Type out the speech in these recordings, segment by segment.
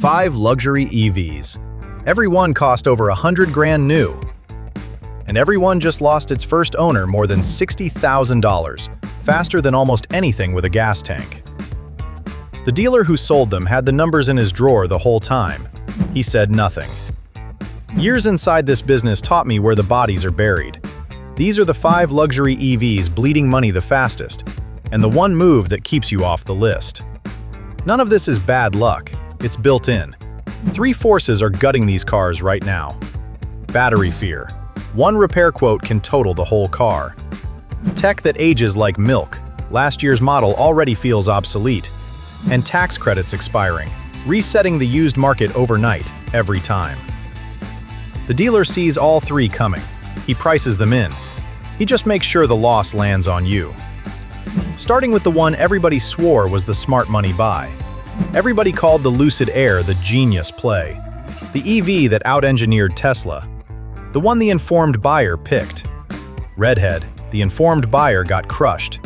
5 luxury EVs. Every one cost over 100 grand new. And every one just lost its first owner more than $60,000, faster than almost anything with a gas tank. The dealer who sold them had the numbers in his drawer the whole time. He said nothing. Years inside this business taught me where the bodies are buried. These are the 5 luxury EVs bleeding money the fastest, and the one move that keeps you off the list. None of this is bad luck, it's built in. 3 forces are gutting these cars right now. Battery fear. One repair quote can total the whole car. Tech that ages like milk. Last year's model already feels obsolete. And tax credits expiring, resetting the used market overnight, every time. The dealer sees all 3 coming. He prices them in. He just makes sure the loss lands on you. Starting with the one everybody swore was the smart money buy. Everybody called the Lucid Air the genius play. The EV that out-engineered Tesla. The one the informed buyer picked. Redhead, the informed buyer got crushed.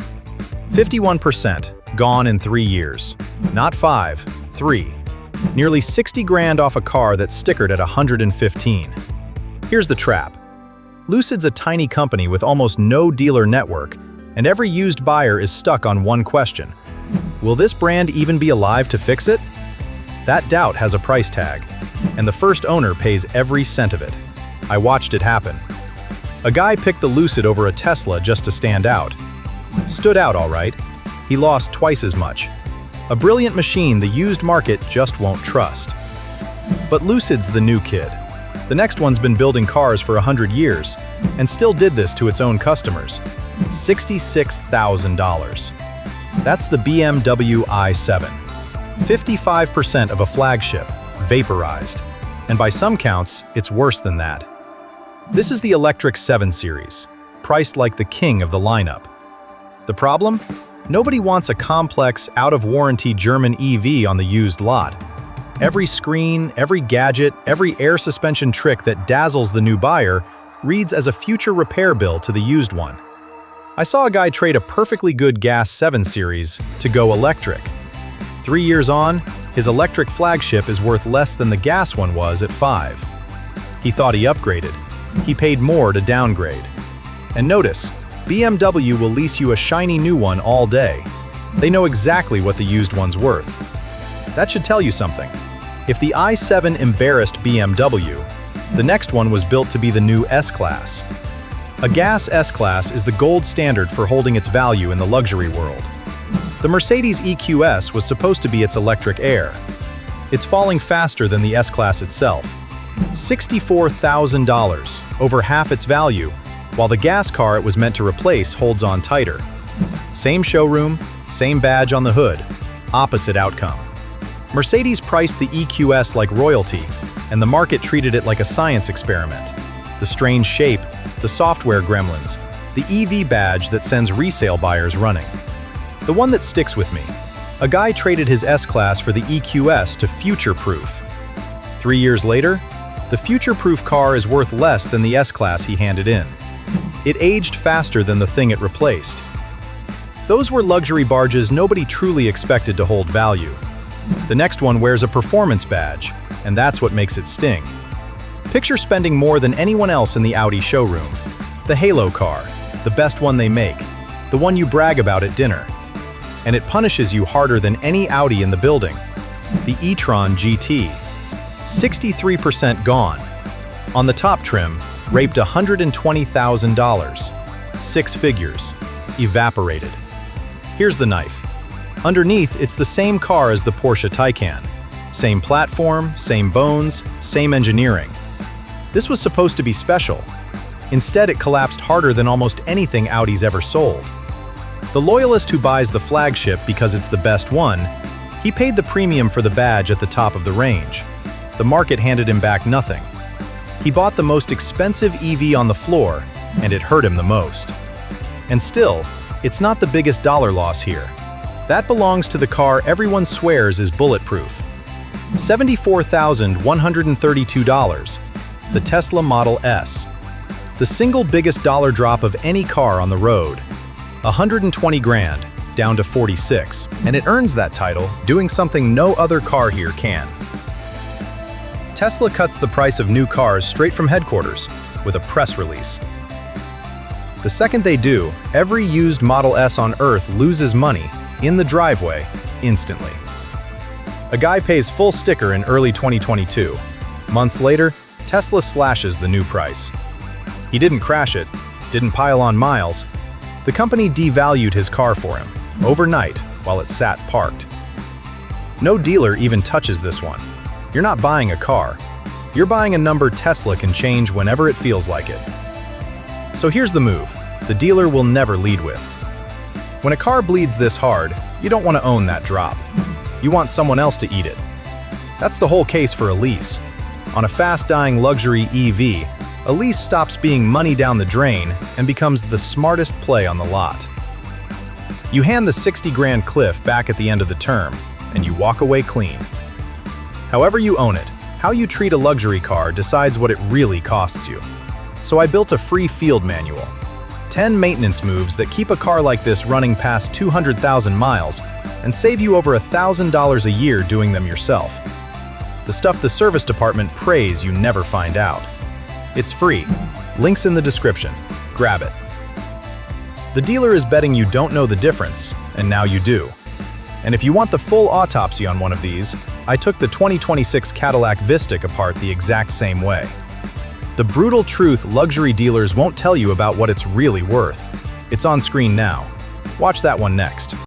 51%, gone in 3 years. Not 5, 3. Nearly 60 grand off a car that's stickered at 115. Here's the trap. Lucid's a tiny company with almost no dealer network, and every used buyer is stuck on one question. Will this brand even be alive to fix it? That doubt has a price tag, and the first owner pays every cent of it. I watched it happen. A guy picked the Lucid over a Tesla just to stand out. Stood out all right. He lost twice as much. A brilliant machine the used market just won't trust. But Lucid's the new kid. The next one's been building cars for 100 years, and still did this to its own customers. $66,000. That's the BMW i7. 55% of a flagship, vaporized. And by some counts, it's worse than that. This is the electric 7 Series, priced like the king of the lineup. The problem? Nobody wants a complex, out-of-warranty German EV on the used lot. Every screen, every gadget, every air suspension trick that dazzles the new buyer reads as a future repair bill to the used one. I saw a guy trade a perfectly good gas 7 Series to go electric. 3 years on, his electric flagship is worth less than the gas one was at 5. He thought he upgraded. He paid more to downgrade. And notice, BMW will lease you a shiny new one all day. They know exactly what the used one's worth. That should tell you something. If the i7 embarrassed BMW, the next one was built to be the new S-Class. A gas S-Class is the gold standard for holding its value in the luxury world. The Mercedes EQS was supposed to be its electric Air. It's falling faster than the S-Class itself. $64,000, over half its value, while the gas car it was meant to replace holds on tighter. Same showroom, same badge on the hood, opposite outcome. Mercedes priced the EQS like royalty, and the market treated it like a science experiment. The strange shape, the software gremlins, the EV badge that sends resale buyers running. The one that sticks with me. A guy traded his S-Class for the EQS to future-proof. 3 years later, the future-proof car is worth less than the S-Class he handed in. It aged faster than the thing it replaced. Those were luxury barges nobody truly expected to hold value. The next one wears a performance badge, and that's what makes it sting. Picture spending more than anyone else in the Audi showroom. The Halo car, the best one they make, the one you brag about at dinner. And it punishes you harder than any Audi in the building. The e-tron GT. 63% gone. On the top trim, raped $120,000. 6 figures. Evaporated. Here's the knife. Underneath, it's the same car as the Porsche Taycan. Same platform, same bones, same engineering. This was supposed to be special. Instead, it collapsed harder than almost anything Audi's ever sold. The loyalist who buys the flagship because it's the best one, he paid the premium for the badge at the top of the range. The market handed him back nothing. He bought the most expensive EV on the floor, and it hurt him the most. And still, it's not the biggest dollar loss here. That belongs to the car everyone swears is bulletproof. $74,132, the Tesla Model S. The single biggest dollar drop of any car on the road. 120 grand, down to 46. And it earns that title, doing something no other car here can. Tesla cuts the price of new cars straight from headquarters with a press release. The second they do, every used Model S on Earth loses money in the driveway instantly. A guy pays full sticker in early 2022. Months later, Tesla slashes the new price. He didn't crash it, didn't pile on miles. The company devalued his car for him, overnight, while it sat parked. No dealer even touches this one. You're not buying a car. You're buying a number Tesla can change whenever it feels like it. So here's the move the dealer will never lead with. When a car bleeds this hard, you don't want to own that drop. You want someone else to eat it. That's the whole case for a lease. On a fast-dying luxury EV, a lease stops being money down the drain and becomes the smartest play on the lot. You hand the 60 grand Cliff back at the end of the term, and you walk away clean. However you own it, how you treat a luxury car decides what it really costs you. So I built a free field manual. 10 maintenance moves that keep a car like this running past 200,000 miles and save you over $1,000 a year doing them yourself. The stuff the service department prays you never find out. It's free. Links in the description. Grab it. The dealer is betting you don't know the difference, and now you do. And if you want the full autopsy on one of these, I took the 2026 Cadillac Vistic apart the exact same way. The brutal truth luxury dealers won't tell you about what it's really worth. It's on screen now. Watch that one next.